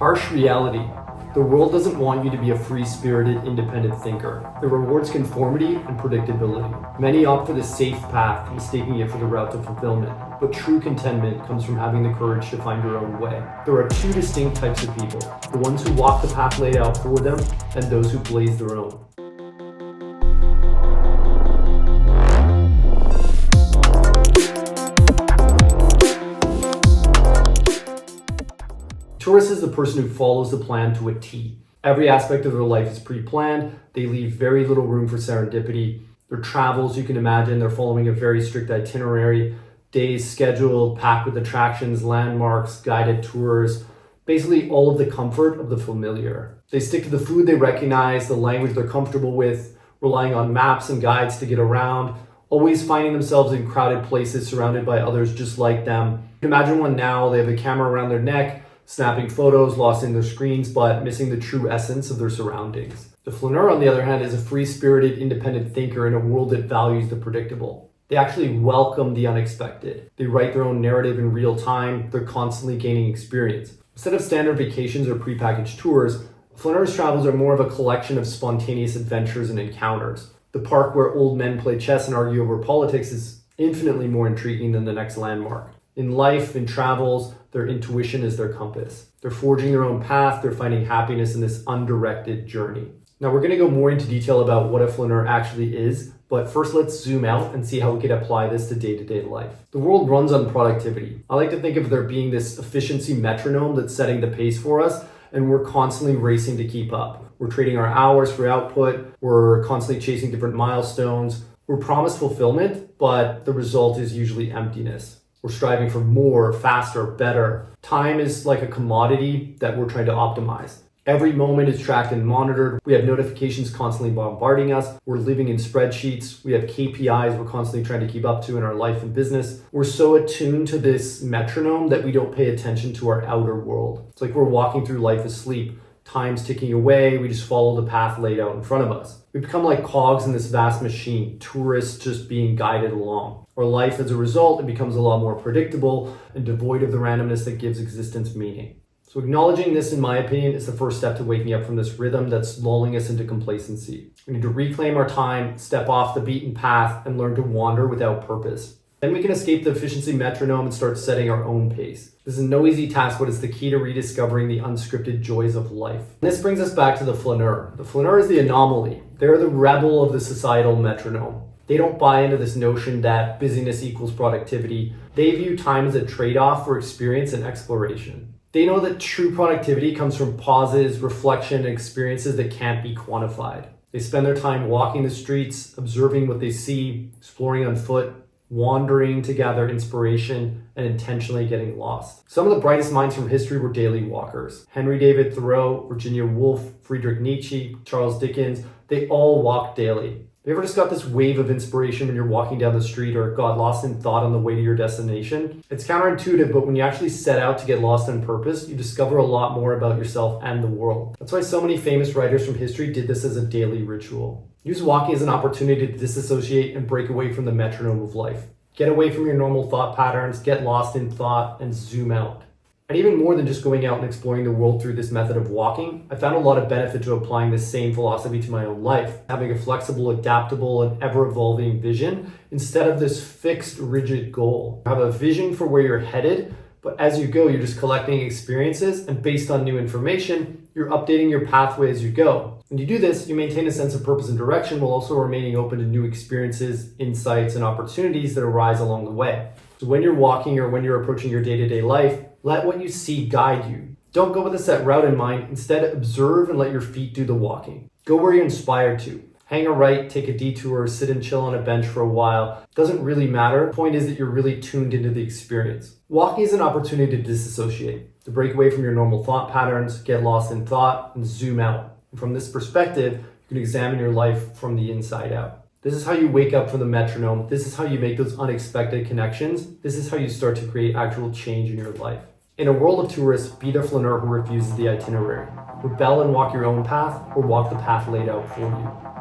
Harsh reality. The world doesn't want you to be a free-spirited, independent thinker. It rewards conformity and predictability. Many opt for the safe path, mistaking it for the route to fulfillment. But true contentment comes from having the courage to find your own way. There are two distinct types of people: the ones who walk the path laid out for them, and those who blaze their own. Tourist is the person who follows the plan to a T. Every aspect of their life is pre-planned. They leave very little room for serendipity. Their travels, you can imagine, they're following a very strict itinerary. Days scheduled, packed with attractions, landmarks, guided tours, basically all of the comfort of the familiar. They stick to the food they recognize, the language they're comfortable with, relying on maps and guides to get around, always finding themselves in crowded places surrounded by others just like them. Imagine one now, they have a camera around their neck, snapping photos, lost in their screens, but missing the true essence of their surroundings. The Flâneur, on the other hand, is a free-spirited, independent thinker in a world that values the predictable. They actually welcome the unexpected. They write their own narrative in real time. They're constantly gaining experience. Instead of standard vacations or prepackaged tours, Flaneur's travels are more of a collection of spontaneous adventures and encounters. The park where old men play chess and argue over politics is infinitely more intriguing than the next landmark. In life, in travels, their intuition is their compass. They're forging their own path. They're finding happiness in this undirected journey. Now, we're going to go more into detail about what a Flâneur actually is, but first let's zoom out and see how we could apply this to day-to-day life. The world runs on productivity. I like to think of there being this efficiency metronome that's setting the pace for us, and we're constantly racing to keep up. We're trading our hours for output. We're constantly chasing different milestones. We're promised fulfillment, but the result is usually emptiness. We're striving for more, faster, better. Time is like a commodity that we're trying to optimize. Every moment is tracked and monitored. We have notifications constantly bombarding us. We're living in spreadsheets. We have KPIs we're constantly trying to keep up to in our life and business. We're so attuned to this metronome that we don't pay attention to our outer world. It's like we're walking through life asleep. Time's ticking away. We just follow the path laid out in front of us. We become like cogs in this vast machine, tourists just being guided along. Our life, as a result, it becomes a lot more predictable and devoid of the randomness that gives existence meaning. So acknowledging this, in my opinion, is the first step to waking up from this rhythm that's lulling us into complacency. We need to reclaim our time, step off the beaten path, and learn to wander without purpose. Then we can escape the efficiency metronome and start setting our own pace. This is no easy task, but it's the key to rediscovering the unscripted joys of life. And this brings us back to the Flâneur. The Flâneur is the anomaly. They're the rebel of the societal metronome. They don't buy into this notion that busyness equals productivity. They view time as a trade-off for experience and exploration. They know that true productivity comes from pauses, reflection, and experiences that can't be quantified. They spend their time walking the streets, observing what they see, exploring on foot, wandering to gather inspiration, and intentionally getting lost. Some of the brightest minds from history were daily walkers. Henry David Thoreau, Virginia Woolf, Friedrich Nietzsche, Charles Dickens, they all walked daily. Have you ever just got this wave of inspiration when you're walking down the street or got lost in thought on the way to your destination? It's counterintuitive, but when you actually set out to get lost on purpose, you discover a lot more about yourself and the world. That's why so many famous writers from history did this as a daily ritual. Use walking as an opportunity to disassociate and break away from the metronome of life. Get away from your normal thought patterns, get lost in thought, and zoom out. And even more than just going out and exploring the world through this method of walking, I found a lot of benefit to applying this same philosophy to my own life. Having a flexible, adaptable, and ever-evolving vision instead of this fixed, rigid goal. Have a vision for where you're headed, but as you go, you're just collecting experiences, and based on new information, you're updating your pathway as you go. When you do this, you maintain a sense of purpose and direction while also remaining open to new experiences, insights, and opportunities that arise along the way. So when you're walking or when you're approaching your day-to-day life, let what you see guide you. Don't go with a set route in mind. Instead, observe and let your feet do the walking. Go where you're inspired to. Hang a right, take a detour, sit and chill on a bench for a while. It doesn't really matter. The point is that you're really tuned into the experience. Walking is an opportunity to disassociate, to break away from your normal thought patterns, get lost in thought, and zoom out. And from this perspective, you can examine your life from the inside out. This is how you wake up from the metronome. This is how you make those unexpected connections. This is how you start to create actual change in your life. In a world of tourists, be the Flâneur who refuses the itinerary. Rebel and walk your own path, or walk the path laid out for you.